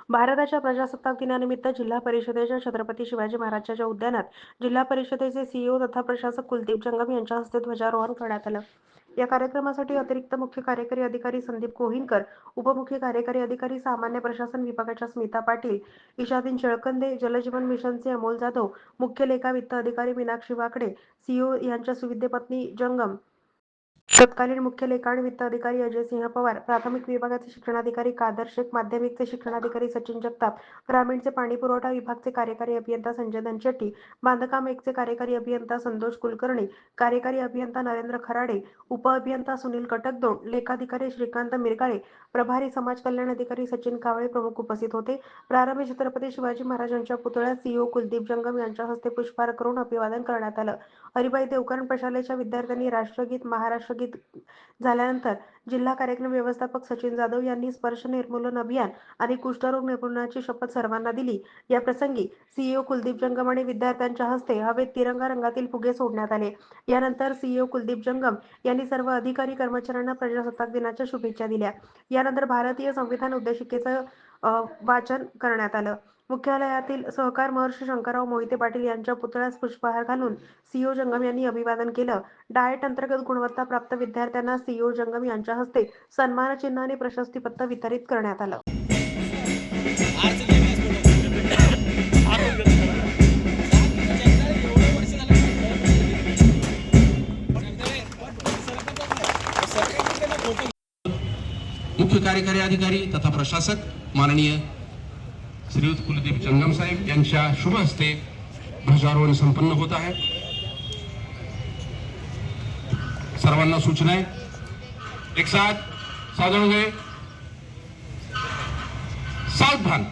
भारताच्या प्रजासत्ताक दिनानिमित्त जिल्हा परिषदेच्या छत्रपती शिवाजी महाराजांच्या उद्यानात जिल्हा परिषदेचे सीईओ तथा प्रशासक कुलदीप जंगम यांच्या हस्ते ध्वजारोहण करण्यात आलं। या कार्यक्रमासाठी अतिरिक्त मुख्य कार्यकारी अधिकारी संदीप कोहिनकर, उपमुख्य कार्यकारी अधिकारी सामान्य प्रशासन विभागाच्या स्मिता पाटील, इशादीन शेळकंदे, जलजीवन मिशनचे अमोल जाधव, मुख्य लेखा वित्त अधिकारी मीनाक्षी वाकडे, सीईओ यांच्या सुविद्य पत्नी जंगम, तत्कालीन मुख्य लेखा आणि वित्त अधिकारी अजय सिंह पवार, प्राथमिक विभागाचे शिक्षणाधिकारी कादर शेख, माध्यमिकचे शिक्षणाधिकारी सचिन जगताप, ग्रामीणचे पाणी पुरवठा विभागचे कार्यकारी अभियंता संजय धनशेट्टी, बांधकाम एकचे कार्यकारी अभियंता संतोष कुलकर्णी, कार्यकारी अभियंता नरेंद्र खराडे, उपअभियंता सुनील कटकदोड, लेखाधिकारी श्रीकांत मिरकाळे, प्रभारी समाज कल्याण अधिकारी सचिन कावळे प्रमुख उपस्थित होते। प्रारंभी छत्रपती शिवाजी महाराजांच्या पुतळ्यास सीईओ कुलदीप जंगम यांच्या हस्ते पुष्पहार करून अभिवादन करण्यात आलं। हरिभाई देवकरण प्रशालेच्या विद्यार्थ्यांनी राष्ट्रगीत, महाराष्ट्रगीत झाल्यानंतर जिल्हा कार्यक्रम व्यवस्थापक सचिन जाधव यांनी स्पर्श निर्मूलन अभियान आणि कुष्ठरोग निर्मूलनाची शपथ सर्वांना दिली। या प्रसंगी सीईओ कुलदीप जंगम आणि विद्यार्थ्यांच्या हस्ते हवेत तिरंगा रंगातील फुगे सोडण्यात आले। यानंतर सीईओ कुलदीप जंगम यांनी सर्व अधिकारी कर्मचाऱ्यांना प्रजासत्ताक दिनाच्या शुभेच्छा दिल्या। यानंतर भारतीय संविधान उद्देशिकेचं वाचन करण्यात आलं। मुख्यालयातील सहकार महर्षी शंकरराव मोहिते पाटील यांच्या पुतळ्यास पुष्पहार घालून सीईओ जंगम यांनी अभिवादन केलं। डाएट अंतर्गत गुणवत्ता प्राप्त विद्यार्थ्यांना सीईओ जंगम यांच्या हस्ते सन्मानचिन्ह आणि प्रशस्तीपत्र वितरित करण्यात आलं। मुख्य कार्यकारी अधिकारी तथा प्रशासक माननीय श्रीयुत कुलदीप जंगम साहेब यांच्या शुभ हस्ते ध्वजारोहण संपन्न होत आहे। सर्वांना सूचना आहे, एक साथ सावधान हो गए, सावधान।